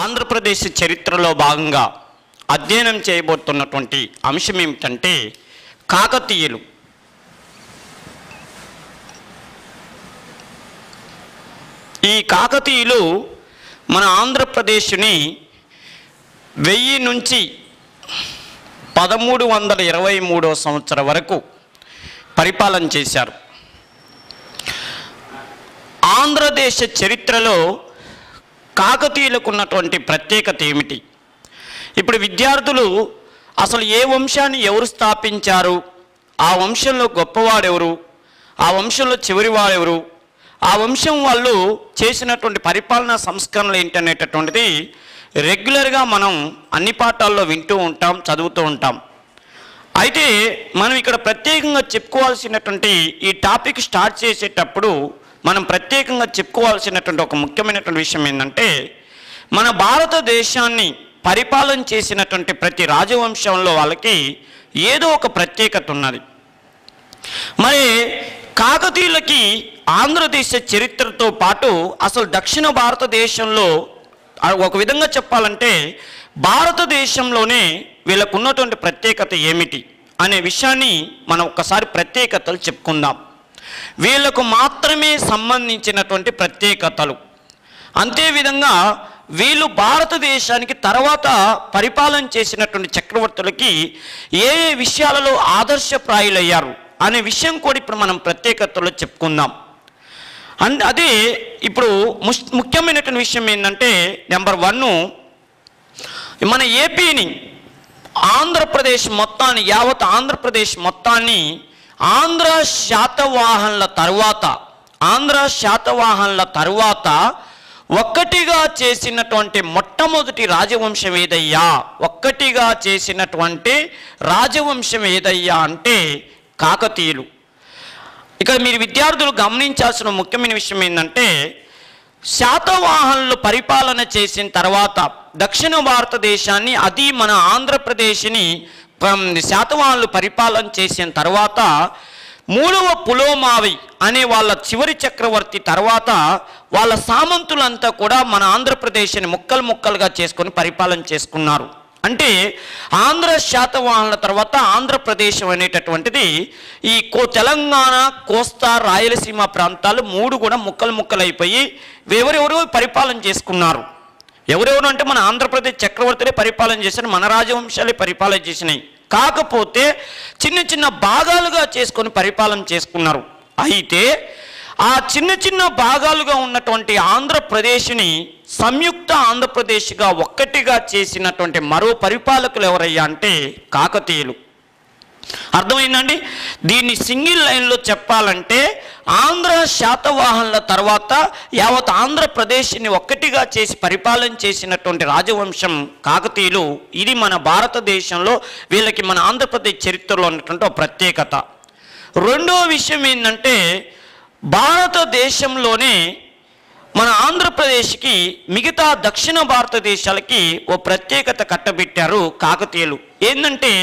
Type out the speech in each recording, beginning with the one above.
ఆంధ్రప్రదేశ్ చరిత్రలో భాగంగా అధ్యయనం చేయబోతున్నటువంటి అంశం ఏమిటంటే కాకతీయులు. ఈ కాకతీయులు మన ఆంధ్రప్రదేశ్ని 1000 నుంచి 1323 సంవత్సరం వరకు పరిపాలన చేశారు. ఆంధ్రదేశ చరిత్రలో కాకతీయులకు ఉన్నటువంటి ప్రత్యేకత ఏమిటి? ఇప్పుడు విద్యార్థులు అసలు ఏ వంశాన్ని ఎవరు స్థాపించారు, ఆ వంశంలో గొప్పవాడెవరు, ఆ వంశంలో చివరివాడెవరు, ఆ వంశం వాళ్ళు చేసినటువంటి పరిపాలనా సంస్కరణలు ఏంటనేటటువంటిది రెగ్యులర్గా మనం అన్ని పాఠాల్లో వింటూ ఉంటాం, చదువుతూ ఉంటాం. అయితే మనం ఇక్కడ ప్రత్యేకంగా చెప్పుకోవాల్సినటువంటి ఈ టాపిక్ స్టార్ట్ చేసేటప్పుడు మనం ప్రత్యేకంగా చెప్పుకోవాల్సినటువంటి ఒక ముఖ్యమైనటువంటి విషయం ఏంటంటే, మన భారతదేశాన్ని పరిపాలన చేసినటువంటి ప్రతి రాజవంశంలో వాళ్ళకి ఏదో ఒక ప్రత్యేకత ఉన్నది. మరి కాకతీయులకి ఆంధ్రదేశ చరిత్రతో పాటు అసలు దక్షిణ భారతదేశంలో ఒక విధంగా చెప్పాలంటే భారతదేశంలోనే వీళ్ళకు ఉన్నటువంటి ప్రత్యేకత ఏమిటి అనే విషయాన్ని మనం ఒక్కసారి ప్రత్యేకతలు చెప్పుకుందాం. వీళ్ళకు మాత్రమే సంబంధించినటువంటి ప్రత్యేకతలు. అంతేవిధంగా వీళ్ళు భారతదేశానికి తర్వాత పరిపాలన చేసినటువంటి చక్రవర్తులకి ఏ ఏ విషయాలలో ఆదర్శప్రాయులయ్యారు అనే విషయం కూడా ఇప్పుడు మనం ప్రత్యేకతలో చెప్పుకుందాం. అదే ఇప్పుడు ముఖ్యమైనటువంటి విషయం ఏంటంటే, నెంబర్ 1, మన ఏపీని ఆంధ్రప్రదేశ్ మొత్తాన్ని, యావత్ ఆంధ్రప్రదేశ్ మొత్తాన్ని ఆంధ్ర శాతవాహనుల తర్వాత ఒక్కటిగా చేసినటువంటి మొట్టమొదటి రాజవంశం ఏదయ్యా, ఒక్కటిగా చేసినటువంటి రాజవంశం ఏదయ్యా అంటే కాకతీయులు. ఇక మీరు విద్యార్థులు గమనించాల్సిన ముఖ్యమైన విషయం ఏంటంటే, శాతవాహనులు పరిపాలన చేసిన తర్వాత దక్షిణ భారతదేశాన్ని, అది మన ఆంధ్రప్రదేశ్ని శాతవాహనులు పరిపాలన చేసిన తర్వాత 3వ పులోమావి అనే వాళ్ళ చివరి చక్రవర్తి తర్వాత వాళ్ళ సామంతులంతా కూడా మన ఆంధ్రప్రదేశ్ని ముక్కలు ముక్కలుగా చేసుకొని పరిపాలన చేసుకున్నారు. అంటే ఆంధ్ర శాతవాహనుల తర్వాత ఆంధ్రప్రదేశ్ అనేటటువంటిది ఈ తెలంగాణ, కోస్తా, రాయలసీమ ప్రాంతాలు 3 కూడా ముక్కలు ముక్కలైపోయి ఎవరెవరు పరిపాలన చేసుకున్నారు. ఎవరెవరు అంటే మన ఆంధ్రప్రదేశ్ చక్రవర్తులే పరిపాలన చేశారు, మన రాజవంశాలే పరిపాలన చేసినాయి. కాకపోతే చిన్న చిన్న భాగాలుగా చేసుకొని పరిపాలన చేసుకున్నారు. అయితే ఆ చిన్న చిన్న భాగాలుగా ఉన్నటువంటి ఆంధ్రప్రదేశ్ని సంయుక్త ఆంధ్రప్రదేశ్గా ఒక్కటిగా చేసినటువంటి మరో పరిపాలకులు ఎవరయ్యా అంటే కాకతీయులు. అర్థమైందండి? దీన్ని సింగిల్ లైన్లో చెప్పాలంటే ఆంధ్ర శాతవాహనుల తర్వాత యావత్ ఆంధ్రప్రదేశ్ని ఒక్కటిగా చేసి పరిపాలన చేసినటువంటి రాజవంశం కాకతీయులు. ఇది మన భారతదేశంలో వీళ్ళకి మన ఆంధ్రప్రదేశ్ చరిత్రలో ఉన్నటువంటి ఒక ప్రత్యేకత. రెండో విషయం ఏంటంటే, భారతదేశంలోనే మన ఆంధ్రప్రదేశ్కి మిగతా దక్షిణ భారతదేశాలకి ఓ ప్రత్యేకత కట్టబెట్టారు కాకతీయులు. ఏంటంటే,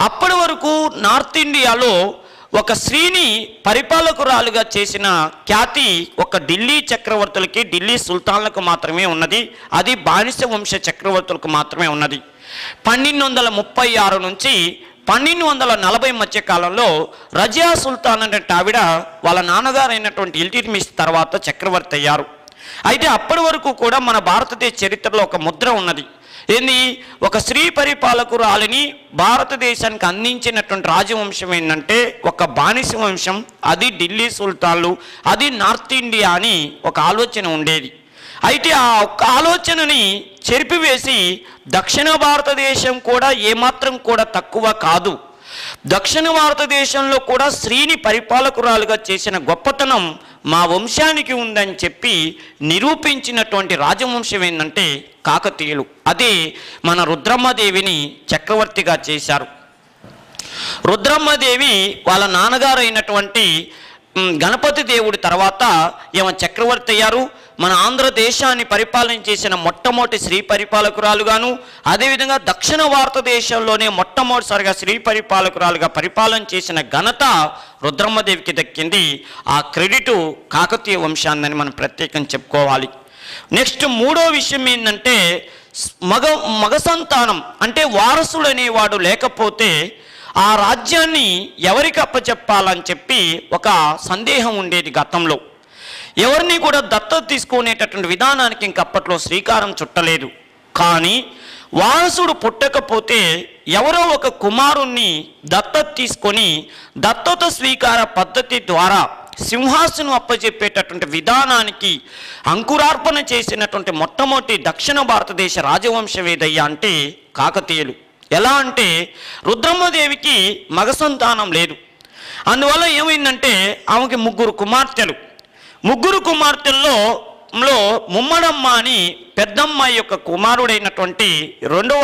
అప్పటి వరకు నార్త్ ఇండియాలో ఒక స్త్రీని పరిపాలకురాలుగా చేసిన ఖ్యాతి ఒక ఢిల్లీ చక్రవర్తులకి, ఢిల్లీ సుల్తాన్లకు మాత్రమే ఉన్నది. అది బానిస వంశ చక్రవర్తులకు మాత్రమే ఉన్నది. 1236 నుంచి 1240 మధ్య కాలంలో రజియా సుల్తాన్ అనే ఆవిడ వాళ్ళ నాన్నగారు అయినటువంటి ఇల్తుత్మిష్ తర్వాత చక్రవర్తి అయ్యారు. అయితే అప్పటి వరకు కూడా మన భారతదేశ చరిత్రలో ఒక ముద్ర ఉన్నది. ఏంది? ఒక స్త్రీ పరిపాలకురాలిని భారతదేశానికి అందించినటువంటి రాజవంశం ఏంటంటే ఒక బానిస వంశం, అది ఢిల్లీ సుల్తాన్లు, అది నార్త్ ఇండియా అని ఒక ఆలోచన ఉండేది. అయితే ఆ ఒక్క ఆలోచనని చెరిపివేసి దక్షిణ భారతదేశం కూడా ఏమాత్రం కూడా తక్కువ కాదు, దక్షిణ భారతదేశంలో కూడా స్త్రీని పరిపాలకురాలుగా చేసిన గొప్పతనం మా వంశానికి ఉందని చెప్పి నిరూపించినటువంటి రాజవంశం ఏంటంటే కాకతీయులు. అదే మన రుద్రమ్మదేవిని చక్రవర్తిగా చేశారు. రుద్రమ్మదేవి వాళ్ళ నాన్నగారు అయినటువంటి గణపతి దేవుడి తర్వాత ఈమె చక్రవర్తి అయ్యారు. మన ఆంధ్రదేశాన్ని పరిపాలన చేసిన మొట్టమొదటి స్త్రీ పరిపాలకురాలుగాను, అదేవిధంగా దక్షిణ భారతదేశంలోనే మొట్టమొదటిసారిగా స్త్రీ పరిపాలకురాలుగా పరిపాలన చేసిన ఘనత రుద్రమ్మదేవికి దక్కింది. ఆ క్రెడిటు కాకతీయ వంశాన్ని మనం ప్రత్యేకంగా చెప్పుకోవాలి. నెక్స్ట్ మూడో విషయం ఏంటంటే మగ సంతానం అంటే వారసుడు అనేవాడు లేకపోతే ఆ రాజ్యాన్ని ఎవరికి అప్పచెప్పాలని చెప్పి ఒక సందేహం ఉండేది గతంలో. ఎవరిని కూడా దత్తత తీసుకునేటటువంటి విధానానికి ఇంకప్పట్లో శ్రీకారం చుట్టలేదు. కానీ వారసుడు పుట్టకపోతే ఎవరో ఒక కుమారుణ్ణి దత్తత తీసుకొని దత్తత స్వీకార పద్ధతి ద్వారా సింహాసనం అప్పచెప్పేటటువంటి విధానానికి అంకురార్పణ చేసినటువంటి మొట్టమొదటి దక్షిణ భారతదేశ రాజవంశం ఏదయ్యా అంటే కాకతీయులు. ఎలా అంటే రుద్రమ్మదేవికి మగ సంతానం లేదు. అందువల్ల ఏమైందంటే ఆమెకి ముగ్గురు కుమార్తెల్లో ముమ్మడమ్మ అని పెద్దమ్మాయి యొక్క కుమారుడైనటువంటి రెండవ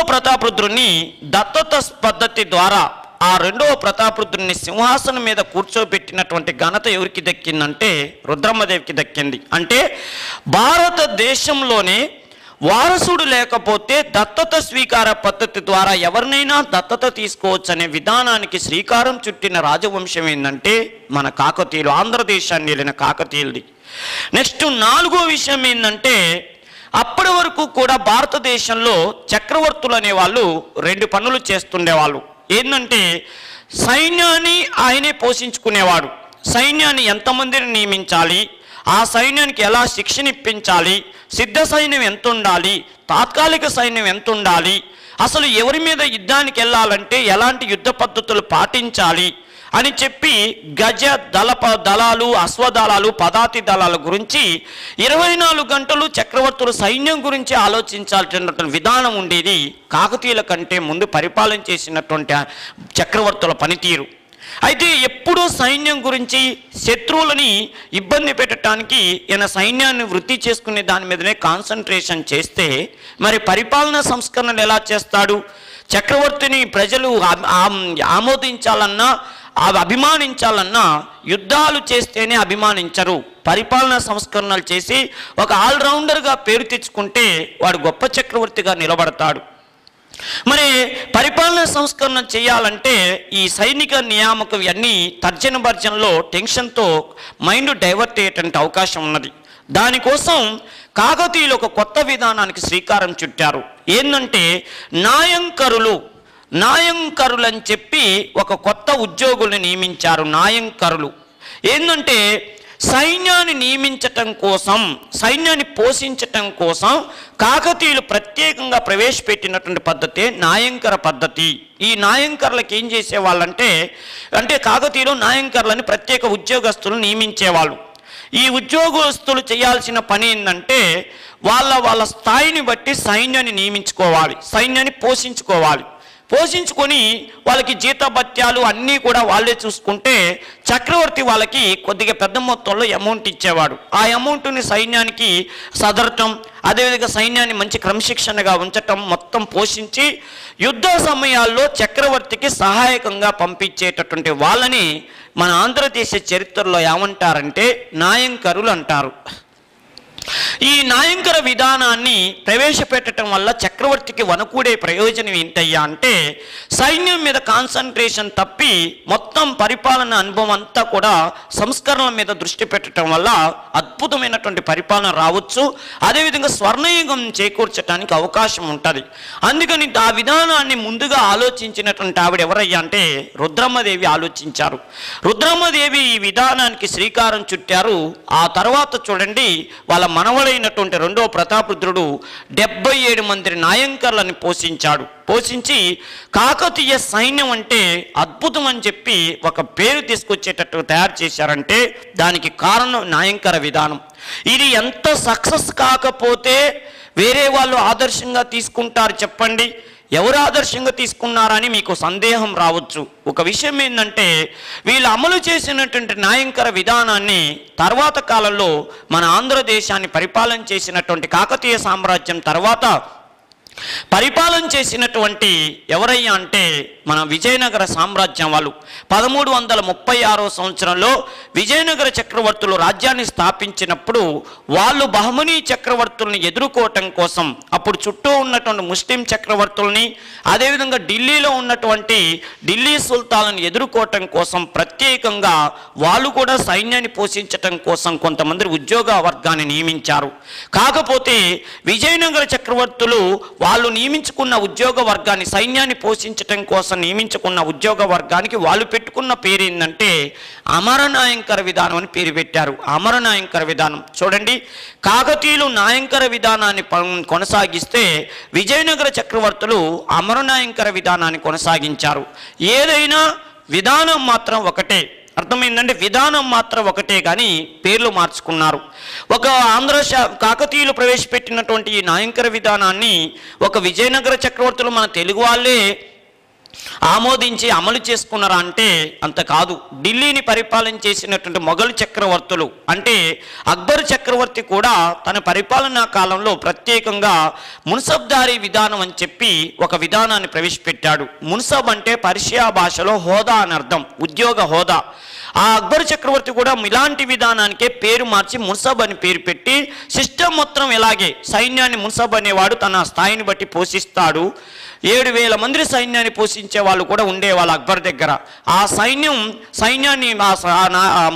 ప్రతాపరుద్రుణ్ణి దత్తత పద్ధతి ద్వారా ఆ రెండవ ప్రతాపరుద్రుని సింహాసనం మీద కూర్చోబెట్టినటువంటి ఘనత ఎవరికి దక్కిందంటే రుద్రమ్మదేవికి దక్కింది. అంటే భారతదేశంలోనే వారసుడు లేకపోతే దత్తత స్వీకార పద్ధతి ద్వారా ఎవరినైనా దత్తత తీసుకోవచ్చు అనే విధానానికి శ్రీకారం చుట్టిన రాజవంశం ఏంటంటే మన కాకతీయులు, ఆంధ్రదేశాన్ని వెళ్ళిన కాకతీయులది. నెక్స్ట్ నాలుగో విషయం ఏంటంటే అప్పటి వరకు కూడా భారతదేశంలో చక్రవర్తులు అనేవాళ్ళు రెండు పనులు చేస్తుండేవాళ్ళు. ఏంటంటే సైన్యాన్ని ఆయనే పోషించుకునేవాడు. సైన్యాన్ని ఎంతమందిని నియమించాలి, ఆ సైన్యానికి ఎలా శిక్షణ ఇప్పించాలి, సిద్ధ సైన్యం ఎంత ఉండాలి, తాత్కాలిక సైన్యం ఎంత ఉండాలి, అసలు ఎవరి మీద యుద్ధానికి వెళ్ళాలంటే ఎలాంటి యుద్ధ పద్ధతులు పాటించాలి అని చెప్పి గజ దళాలు, అశ్వదళాలు, పదాతి దళాల గురించి 24 గంటలు చక్రవర్తులు సైన్యం గురించి ఆలోచించాల్సినటువంటి విధానం ఉండేది. కాకతీయుల కంటే ముందు పరిపాలన చేసినటువంటి చక్రవర్తుల పనితీరు. అయితే ఎప్పుడూ సైన్యం గురించి శత్రువులని ఇబ్బంది పెట్టడానికి ఈయన సైన్యాన్ని వృద్ధి చేసుకునే దాని మీదనే కాన్సన్ట్రేషన్ చేస్తే మరి పరిపాలనా సంస్కరణలు ఎలా చేస్తాడు? చక్రవర్తిని ప్రజలు ఆమోదించాలన్నా అభిమానించాలన్నా యుద్ధాలు చేస్తేనే అభిమానించరు. పరిపాలనా సంస్కరణలు చేసి ఒక ఆల్రౌండర్గా పేరు తెచ్చుకుంటే వాడు గొప్ప చక్రవర్తిగా నిలబడతాడు. మరి పరిపాలనా సంస్కరణ చేయాలంటే ఈ సైనిక నియామకం ఇవన్నీ తర్జన భర్జనలో టెన్షన్తో మైండ్ డైవర్ట్ అయ్యేటువంటి అవకాశం ఉన్నది. దానికోసం కాకతీయులు ఒక కొత్త విధానానికి శ్రీకారం చుట్టారు. ఏంటంటే నాయంకరులు అని చెప్పి ఒక కొత్త ఉద్యోగుల్ని నియమించారు. నాయంకరులు ఏంటంటే సైన్యాన్ని నియమించటం కోసం, సైన్యాన్ని పోషించటం కోసం కాకతీయులు ప్రత్యేకంగా ప్రవేశపెట్టినటువంటి పద్ధతే నాయంకర పద్ధతి. ఈ నాయంకర్లకు ఏం చేసేవాళ్ళంటే కాకతీయులు నాయంకర్లని ప్రత్యేక ఉద్యోగస్తులు నియమించేవాళ్ళు. ఈ ఉద్యోగస్తులు చేయాల్సిన పని ఏంటంటే వాళ్ళ స్థాయిని బట్టి సైన్యాన్ని నియమించుకోవాలి, సైన్యాన్ని పోషించుకొని వాళ్ళకి జీతభత్యాలు అన్నీ కూడా వాళ్ళే చూసుకుంటే చక్రవర్తి వాళ్ళకి కొద్దిగా పెద్ద మొత్తంలో అమౌంట్ ఇచ్చేవాడు. ఆ అమౌంట్ని సైన్యానికి సదరటం, అదేవిధంగా సైన్యాన్ని మంచి క్రమశిక్షణగా ఉంచటం మొత్తం పోషించి యుద్ధ సమయాల్లో చక్రవర్తికి సహాయకంగా పంపించేటటువంటి వాళ్ళని మన ఆంధ్రదేశ చరిత్రలో ఏమంటారంటే నాయంకరులు అంటారు. ఈ నాయంకర విధానాన్ని ప్రవేశపెట్టడం వల్ల చక్రవర్తికి వనకూడే ప్రయోజనం ఏంటయ్యా అంటే సైన్యం మీద కాన్సన్ట్రేషన్ తప్పి మొత్తం పరిపాలన అనుభవం అంతా కూడా సంస్కరణల మీద దృష్టి పెట్టడం వల్ల అద్భుతమైనటువంటి పరిపాలన రావచ్చు. అదేవిధంగా స్వర్ణయుగం చేకూర్చడానికి అవకాశం ఉంటుంది. అందుకని ఆ విధానాన్ని ముందుగా ఆలోచించినటువంటి ఆవిడ ఎవరయ్యా అంటే రుద్రమ్మదేవి ఆలోచించారు. రుద్రమ్మదేవి ఈ విధానానికి శ్రీకారం చుట్టారు. ఆ తర్వాత చూడండి వాళ్ళ మనవడైనటువంటి రెండవ ప్రతాపరుద్రుడు 77 మంది నాయంకర్లను పోషించి కాకతీయ సైన్యం అంటే అద్భుతం అని చెప్పి ఒక పేరు తీసుకొచ్చేటట్టు తయారు చేశారంటే దానికి కారణం నాయంకర విధానం. ఇది ఎంత సక్సెస్ కాకపోతే వేరే వాళ్ళు ఆదర్శంగా తీసుకుంటారు చెప్పండి? ఎవరు ఆదర్శంగా తీసుకున్నారని మీకు సందేహం రావచ్చు. ఒక విషయం ఏంటంటే వీళ్ళు అమలు చేసినటువంటి నాయంకర విధానాన్ని తర్వాత కాలంలో మన ఆంధ్రదేశాన్ని పరిపాలన చేసినటువంటి కాకతీయ సామ్రాజ్యం తర్వాత పరిపాలన చేసినటువంటి ఎవరయ్యా అంటే మన విజయనగర సామ్రాజ్యం వాళ్ళు 1336 సంవత్సరంలో విజయనగర చక్రవర్తులు రాజ్యాన్ని స్థాపించినప్పుడు వాళ్ళు బహమనీ చక్రవర్తుల్ని ఎదుర్కోవటం కోసం అప్పుడు చుట్టూ ఉన్నటువంటి ముస్లిం చక్రవర్తుల్ని అదేవిధంగా ఢిల్లీలో ఉన్నటువంటి ఢిల్లీ సుల్తాన్లను ఎదుర్కోవటం కోసం ప్రత్యేకంగా వాళ్ళు కూడా సైన్యాన్ని పోషించటం కోసం కొంతమంది ఉద్యోగ వర్గాన్ని నియమించారు. కాకపోతే విజయనగర చక్రవర్తులు వాళ్ళు నియమించుకున్న ఉద్యోగ వర్గాన్ని సైన్యాన్ని పోషించటం కోసం నియమించుకున్న ఉద్యోగ వర్గానికి వాళ్ళు పెట్టుకున్న పేరు ఏంటంటే అమరనాయంకర విధానం అని పేరు పెట్టారు. అమరనాయంకర విధానం చూడండి, కాకతీయులు నాయంకర విధానాన్ని కొనసాగిస్తే విజయనగర చక్రవర్తులు అమరనాయంకర విధానాన్ని కొనసాగించారు. ఏదైనా విధానం మాత్రం ఒకటే, అర్థమైందంటే విధానం మాత్రం ఒకటే కానీ పేర్లు మార్చుకున్నారు. ఒక కాకతీయులు ప్రవేశపెట్టినటువంటి ఈ నాయంకర విధానాన్ని ఒక విజయనగర చక్రవర్తులు మన తెలుగు వాళ్ళే ఆమోదించి అమలు చేసుకున్నారా అంటే అంత కాదు. ఢిల్లీని పరిపాలన చేసినటువంటి మొఘల్ చక్రవర్తులు అంటే అక్బర్ చక్రవర్తి కూడా తన పరిపాలనా కాలంలో ప్రత్యేకంగా మున్సబ్దారీ విధానం అని చెప్పి ఒక విధానాన్ని ప్రవేశపెట్టాడు. మున్సబ్ అంటే పర్షియా భాషలో హోదా అని అర్థం, ఉద్యోగ హోదా. ఆ అక్బర్ చక్రవర్తి కూడా ఇలాంటి విధానానికే పేరు మార్చి మున్సబ్ అని పేరు పెట్టి సిస్టమ్ మొత్తం ఇలాగే సైన్యాన్ని మున్సబ్ అనేవాడు తన స్థాయిని బట్టి పోషిస్తాడు. 7,000 మంది సైన్యాన్ని పోషించే వాళ్ళు కూడా ఉండేవాళ్ళు అక్బర్ దగ్గర. ఆ సైన్యాన్ని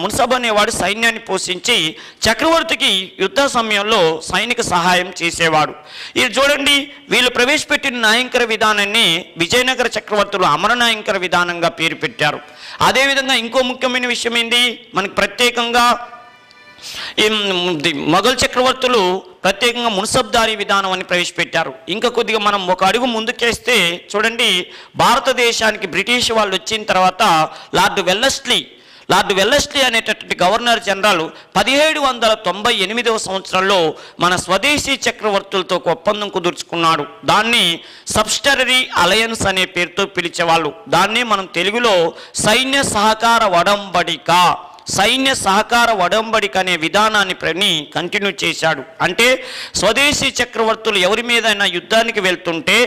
మున్సబ్ అనేవాడు సైన్యాన్ని పోషించి చక్రవర్తికి యుద్ధ సమయంలో సైనిక సహాయం చేసేవాడు. ఇది చూడండి, వీళ్ళు ప్రవేశపెట్టిన నాయంకర విధానాన్ని విజయనగర చక్రవర్తులు అమరనాయంకర విధానంగా పేరు పెట్టారు. అదేవిధంగా ఇంకో ముఖ్యమైన విషయం ఏంటి, మనకి ప్రత్యేకంగా మొఘల్ చక్రవర్తులు ప్రత్యేకంగా మున్సబ్దారీ విధానం అని ప్రవేశపెట్టారు. ఇంకా కొద్దిగా మనం ఒక అడుగు ముందుకేస్తే చూడండి, భారతదేశానికి బ్రిటిష్ వాళ్ళు వచ్చిన తర్వాత లార్డ్ వెల్లెస్లీ అనేటటువంటి గవర్నర్ జనరల్ 1798వ సంవత్సరంలో మన స్వదేశీ చక్రవర్తులతో ఒక ఒప్పందం కుదుర్చుకున్నాడు. దాన్ని సబ్స్టరీ అలయన్స్ అనే పేరుతో పిలిచేవాళ్ళు. దాన్ని మనం తెలుగులో సైన్య సహకార ఒడంబడిక అనే విధానాన్ని కంటిన్యూ చేశాడు. అంటే స్వదేశీ చక్రవర్తులు ఎవరి మీదైనా యుద్ధానికి వెళ్తుంటే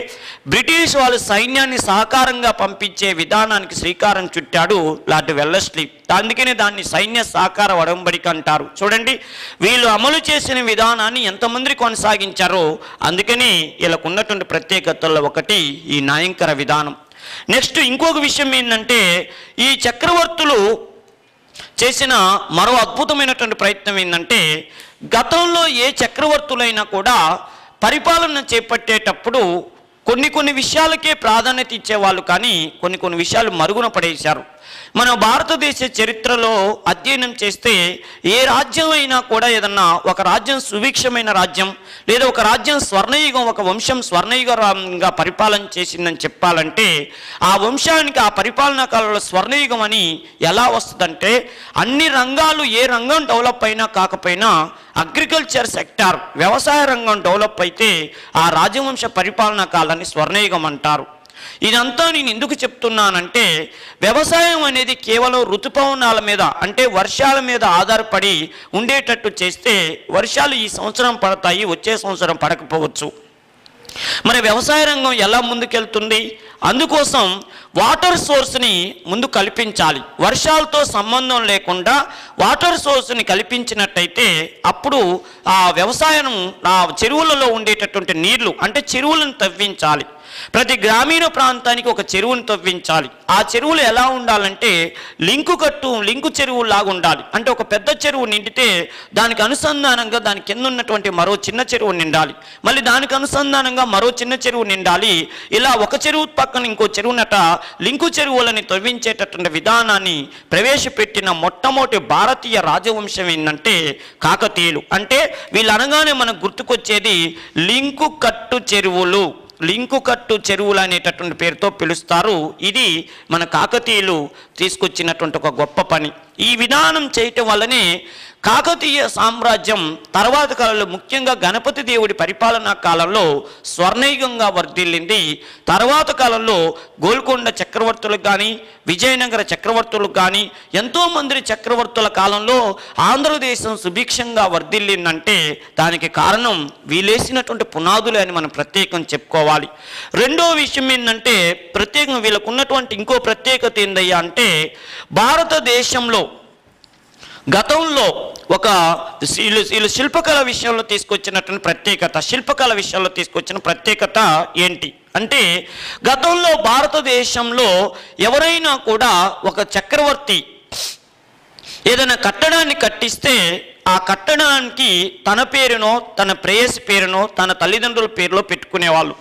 బ్రిటిష్ వాళ్ళు సైన్యాన్ని సహకారంగా పంపించే విధానానికి శ్రీకారం చుట్టాడు లార్డ్ వెల్లెస్లీ. అందుకనే దాన్ని సైన్య సహకార ఒడంబడిక అంటారు. చూడండి, వీళ్ళు అమలు చేసిన విధానాన్ని ఎంతమంది కొనసాగించారో అందుకని వీళ్ళకు ఉన్నటువంటి ప్రత్యేకతల్లో ఒకటి ఈ నాయంకర విధానం. నెక్స్ట్ ఇంకొక విషయం ఏంటంటే, ఈ చక్రవర్తులు చేసిన మరో అద్భుతమైనటువంటి ప్రయత్నం ఏంటంటే, గతంలో ఏ చక్రవర్తులైనా కూడా పరిపాలన చేపట్టేటప్పుడు కొన్ని విషయాలకే ప్రాధాన్యత ఇచ్చేవాళ్ళు, కానీ కొన్ని విషయాలు మరుగున పడేశారు. మన భారతదేశ చరిత్రలో అధ్యయనం చేస్తే ఏ రాజ్యం అయినా కూడా ఏదన్నా ఒక రాజ్యం సుభిక్షమైన రాజ్యం లేదా ఒక రాజ్యం స్వర్ణయుగం, ఒక వంశం స్వర్ణయుగంగా పరిపాలన చేసిందని చెప్పాలంటే ఆ వంశానికి ఆ పరిపాలనా కాలంలో స్వర్ణయుగం అని ఎలా వస్తుందంటే, అన్ని రంగాలు ఏ రంగం డెవలప్ అయినా కాకపోయినా అగ్రికల్చర్ సెక్టార్ వ్యవసాయ రంగం డెవలప్ అయితే ఆ రాజవంశ పరిపాలనా కాలాన్ని స్వర్ణయుగం అంటారు. ఇదంతా నేను ఎందుకు చెప్తున్నానంటే, వ్యవసాయం అనేది కేవలం ఋతుపవనాల మీద అంటే వర్షాల మీద ఆధారపడి ఉండేటట్టు చేస్తే వర్షాలు ఈ సంవత్సరం పడతాయి, వచ్చే సంవత్సరం పడకపోవచ్చు. మరి వ్యవసాయ రంగం ఎలా ముందుకెళ్తుంది? అందుకోసం వాటర్ సోర్స్ని ముందు కల్పించాలి. వర్షాలతో సంబంధం లేకుండా వాటర్ సోర్స్ని కల్పించినట్టయితే అప్పుడు ఆ వ్యవసాయం ఆ చెరువులలో ఉండేటటువంటి నీళ్లు అంటే చెరువులను తవ్వించాలి. ప్రతి గ్రామీణ ప్రాంతానికి ఒక చెరువును తవ్వించాలి. ఆ చెరువులు ఎలా ఉండాలంటే లింకు చెరువు లాగా ఉండాలి. అంటే ఒక పెద్ద చెరువు నిండితే దానికి అనుసంధానంగా దాని కింద ఉన్నటువంటి మరో చిన్న చెరువు నిండాలి, మళ్ళీ దానికి అనుసంధానంగా మరో చిన్న చెరువు నిండాలి. ఇలా ఒక చెరువు పక్కన ఇంకో చెరువునట లింకు చెరువులని తవ్వించేటటువంటి విధానాన్ని ప్రవేశపెట్టిన మొట్టమొదటి భారతీయ రాజవంశం ఏంటంటే కాకతీయులు. అంటే వీళ్ళు అనగానే మనకు గుర్తుకొచ్చేది లింకు కట్టు చెరువులు అనేటటువంటి పేరుతో పిలుస్తారు. ఇది మన కాకతీయులు తీసుకొచ్చినటువంటి ఒక గొప్ప పని. ఈ విధానం చేయటం వల్లనే కాకతీయ సామ్రాజ్యం తర్వాత కాలంలో ముఖ్యంగా గణపతి దేవుడి పరిపాలనా కాలంలో స్వర్ణయుగంగా వర్ధిల్లింది. తర్వాత కాలంలో గోల్కొండ చక్రవర్తులకు కానీ విజయనగర చక్రవర్తులకు కానీ ఎంతోమంది చక్రవర్తుల కాలంలో ఆంధ్రదేశం సుభిక్షంగా వర్ధిల్లిందంటే దానికి కారణం వీలేసినటువంటి పునాదులే అని మనం ప్రత్యేకం చెప్పుకోవాలి. రెండో విషయం ఏంటంటే ప్రత్యేకంగా వీళ్ళకు ఉన్నటువంటి ఇంకో ప్రత్యేకత ఏందయ్యా అంటే భారతదేశంలో గతంలో ఒక వీళ్ళు శిల్పకళ విషయంలో తీసుకొచ్చినటువంటి ప్రత్యేకత, శిల్పకళ విషయంలో తీసుకొచ్చిన ప్రత్యేకత ఏంటి అంటే గతంలో భారతదేశంలో ఎవరైనా కూడా ఒక చక్రవర్తి ఏదైనా కట్టడాన్ని కట్టిస్తే ఆ కట్టడానికి తన పేరునో తన ప్రేయసి పేరునో తన తల్లిదండ్రుల పేరులో పెట్టుకునేవాళ్ళు.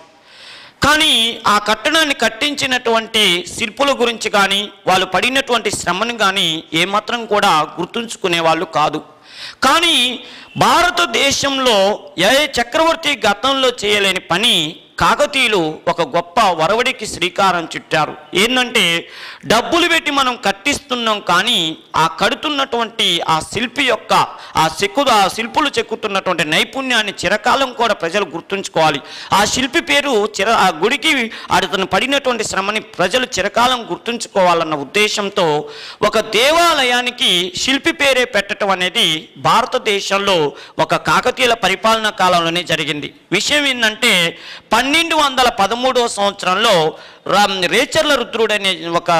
కానీ ఆ కట్టడాన్ని కట్టించినటువంటి శిల్పుల గురించి కానీ వాళ్ళు పడినటువంటి శ్రమను కానీ ఏమాత్రం కూడా గుర్తుంచుకునే వాళ్ళు కాదు. కానీ భారతదేశంలో ఏ చక్రవర్తి గతంలో చేయలేని పని కాకతీయులు ఒక గొప్ప వరవడికి శ్రీకారం చుట్టారు. ఏంటంటే డబ్బులు పెట్టి మనం కట్టిస్తున్నాం కానీ ఆ కడుతున్నటువంటి ఆ శిల్పి యొక్క ఆ శిల్పులు చెక్కుతున్నటువంటి నైపుణ్యాన్ని చిరకాలం కూడా ప్రజలు గుర్తుంచుకోవాలి. ఆ శిల్పి పేరు ఆ గుడికి అతను పడినటువంటి శ్రమని ప్రజలు చిరకాలం గుర్తుంచుకోవాలన్న ఉద్దేశంతో ఒక దేవాలయానికి శిల్పి పేరే పెట్టడం అనేది భారతదేశంలో ఒక కాకతీయుల పరిపాలనా కాలంలోనే జరిగింది. విషయం ఏంటంటే 1213వ సంవత్సరంలో రేచర్ల రుద్రుడు అనే ఒక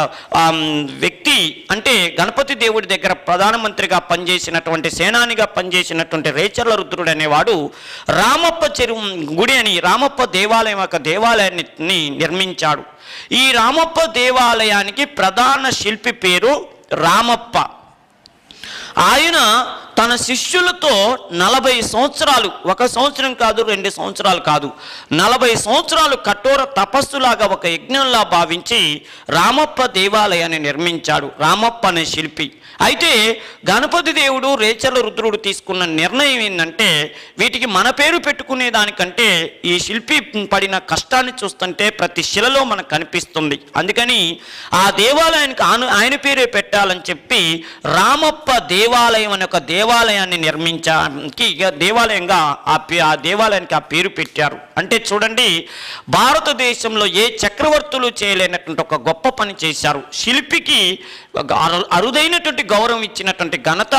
వ్యక్తి అంటే గణపతి దేవుడి దగ్గర ప్రధానమంత్రిగా పనిచేసినటువంటి సేనానిగా పనిచేసినటువంటి రేచర్ల రుద్రుడు అనేవాడు రామప్ప చెరువు గుడి అని రామప్ప దేవాలయం ఒక దేవాలయాన్ని నిర్మించాడు. ఈ రామప్ప దేవాలయానికి ప్రధాన శిల్పి పేరు రామప్ప. ఆయన తన శిష్యులతో 40 సంవత్సరాలు, ఒక సంవత్సరం కాదు 2 సంవత్సరాలు కాదు 40 సంవత్సరాలు కఠోర తపస్సులాగా ఒక యజ్ఞంలా భావించి రామప్ప దేవాలయాన్ని నిర్మించాడు రామప్ప అనే శిల్పి. అయితే గణపతి దేవుడు రేచర్ల రుద్రుడు తీసుకున్న నిర్ణయం ఏంటంటే వీటికి మన పేరు పెట్టుకునే దానికంటే ఈ శిల్పి పడిన కష్టాన్ని చూస్తుంటే ప్రతి శిలలో మనకు కనిపిస్తుంది. అందుకని ఆ దేవాలయానికి ఆయన పేరే పెట్టాలని చెప్పి రామప్ప దేవాలయం అనే ఒక దేవాలయాన్ని నిర్మించడానికి దేవాలయంగా ఆ దేవాలయానికి ఆ పేరు పెట్టారు. అంటే చూడండి భారతదేశంలో ఏ చక్రవర్తులు చేయలేనటువంటి ఒక గొప్ప పని చేశారు. శిల్పికి అరుదైనటువంటి గౌరవం ఇచ్చినటువంటి ఘనత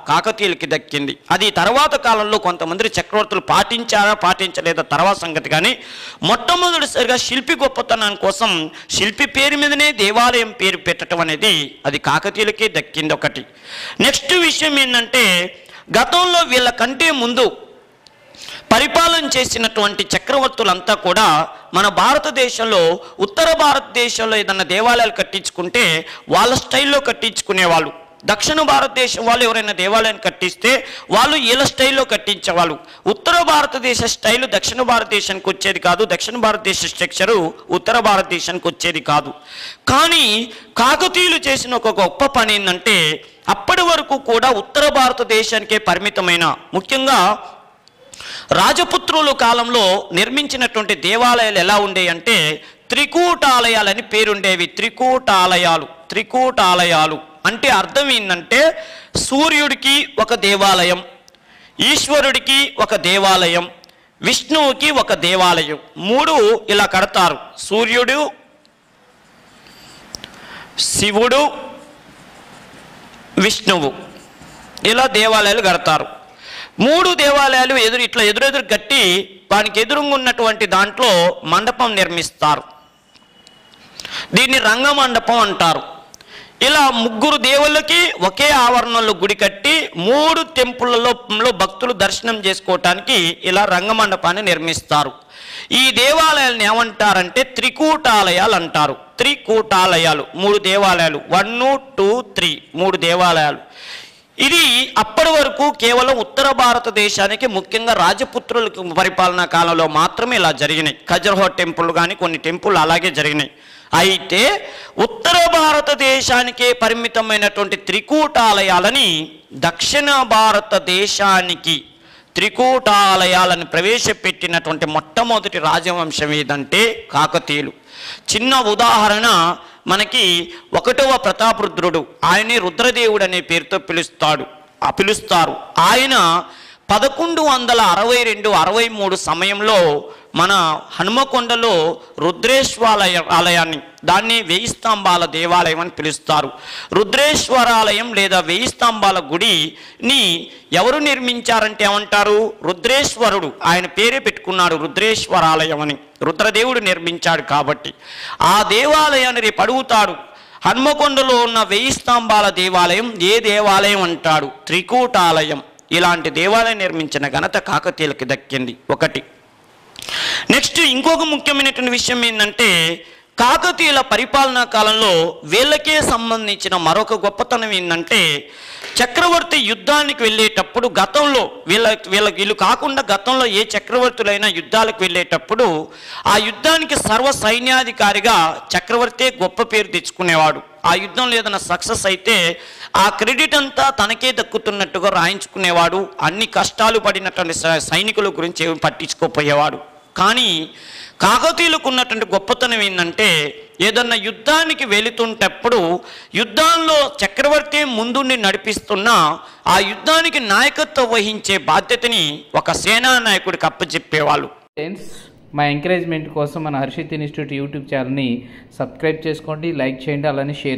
కాకతీయులకి దక్కింది. అది తర్వాత కాలంలో కొంతమంది చక్రవర్తులు పాటించలేదా తర్వాత సంగతి. కానీ మొట్టమొదటిసారిగా శిల్పి గొప్పతనం కోసం శిల్పి పేరు మీదనే దేవాలయం పేరు పెట్టడం అనేది అది కాకతీయులకే దక్కింది ఒకటి. నెక్స్ట్ విషయం ఏంటంటే గతంలో వీళ్ళకంటే ముందు పరిపాలన చేసినటువంటి చక్రవర్తులంతా కూడా మన భారతదేశంలో ఉత్తర భారతదేశంలో ఏదన్నా దేవాలయాలు కట్టించుకుంటే వాళ్ళ స్టైల్లో కట్టించుకునేవాళ్ళు. దక్షిణ భారతదేశం వాళ్ళు ఎవరైనా దేవాలయాన్ని కట్టిస్తే వాళ్ళు వీళ్ళ స్టైల్లో కట్టించేవాళ్ళు. ఉత్తర భారతదేశ స్టైలు దక్షిణ భారతదేశానికి వచ్చేది కాదు, దక్షిణ భారతదేశ స్ట్రక్చరు ఉత్తర భారతదేశానికి వచ్చేది కాదు. కానీ కాకతీయులు చేసిన ఒక గొప్ప పని ఏంటంటే అప్పటి వరకు కూడా ఉత్తర భారతదేశానికే పరిమితమైన ముఖ్యంగా రాజపుత్రుల కాలంలో నిర్మించినటువంటి దేవాలయాలు ఎలా ఉండేవి అంటే త్రికూటాలయాలని పేరుండేవి. త్రికూటాలయాలు అంటే అర్థం ఏంటంటే సూర్యుడికి ఒక దేవాలయం, ఈశ్వరుడికి ఒక దేవాలయం, విష్ణువుకి ఒక దేవాలయం, 3 ఇలా కడతారు. సూర్యుడు, శివుడు, విష్ణువు ఇలా దేవాలయాలు కడతారు. 3 దేవాలయాలు ఎదురెదురు కట్టి దానికి ఎదురుగా ఉన్నటువంటి దాంట్లో మండపం నిర్మిస్తారు. దీన్ని రంగమండపం అంటారు. ఇలా 3 దేవుళ్ళకి ఒకే ఆవరణలో గుడి కట్టి 3 టెంపుల్లో భక్తులు దర్శనం చేసుకోవటానికి ఇలా రంగమండపాన్ని నిర్మిస్తారు. ఈ దేవాలయాలను ఏమంటారంటే త్రికూటాలయాలు అంటారు. త్రికూటాలయాలు 3 దేవాలయాలు 1, 2, 3 3 దేవాలయాలు. ఇది అప్పటి వరకు కేవలం ఉత్తర భారతదేశానికి ముఖ్యంగా రాజపుత్రులకు పరిపాలనా కాలంలో మాత్రమే ఇలా జరిగినాయి. ఖజురహో టెంపుల్ కానీ కొన్ని టెంపుల్ అలాగే జరిగినాయి. అయితే ఉత్తర భారతదేశానికే పరిమితమైనటువంటి త్రికూటాలయాలని దక్షిణ భారతదేశానికి త్రికూటాలయాలను ప్రవేశపెట్టినటువంటి మొట్టమొదటి రాజవంశం ఏదంటే కాకతీయులు. చిన్న ఉదాహరణ మనకి 1వ ప్రతాపరుద్రుడు, ఆయనే రుద్రదేవుడు అనే పేరుతో పిలుస్తాడు. పిలుస్తారు. ఆయన 1162-63 సమయంలో మన హనుమకొండలో ఆలయాన్ని, దాన్ని 1000 స్తంభాల దేవాలయం అని పిలుస్తారు. రుద్రేశ్వరాలయం లేదా 1000 స్తంభాల గుడిని ఎవరు నిర్మించారంటే ఏమంటారు? రుద్రేశ్వరుడు, ఆయన పేరే పెట్టుకున్నాడు రుద్రేశ్వరాలయం అని. రుద్రదేవుడు నిర్మించాడు కాబట్టి ఆ దేవాలయాన్ని రేపు అడుగుతాడు. హనుమకొండలో ఉన్న 1000 స్తంభాల దేవాలయం ఏ దేవాలయం అంటాడు? త్రికూటాలయం. ఇలాంటి దేవాలయం నిర్మించిన ఘనత కాకతీయులకి దక్కింది. ఒకటి. నెక్స్ట్ ఇంకొక ముఖ్యమైనటువంటి విషయం ఏంటంటే, కాకతీయుల పరిపాలనా కాలంలో వీళ్ళకే సంబంధించిన మరొక గొప్పతనం ఏంటంటే, చక్రవర్తి యుద్ధానికి వెళ్ళేటప్పుడు గతంలో వీళ్ళు కాకుండా గతంలో ఏ చక్రవర్తులైనా యుద్ధాలకు వెళ్ళేటప్పుడు ఆ యుద్ధానికి సర్వ సైన్యాధికారిగా చక్రవర్తే గొప్ప పేరు తెచ్చుకునేవాడు. ఆ యుద్ధంలో ఏదైనా సక్సెస్ అయితే ఆ క్రెడిట్ అంతా తనకే దక్కుతున్నట్టుగా రాయించుకునేవాడు. అన్ని కష్టాలు పడినటువంటి సైనికుల గురించి ఏమి పట్టించుకోపోయేవాడు. కానీ కాకతీయులకు ఉన్నటువంటి గొప్పతనం ఏంటంటే, ఏదన్నా యుద్ధానికి వెళుతుంటప్పుడు యుద్ధాల్లో చక్రవర్తి ముందుండి నడిపిస్తున్నా ఆ యుద్ధానికి నాయకత్వం వహించే బాధ్యతని ఒక సేనా నాయకుడికి అప్పచెప్పేవాళ్ళు. మా ఎంకరేజ్మెంట్ కోసం మన హర్షిత్ ఇన్స్టిట్యూట్ యూట్యూబ్ ఛానల్ని సబ్స్క్రైబ్ చేసుకోండి, లైక్ చేయండి, అలానే షేర్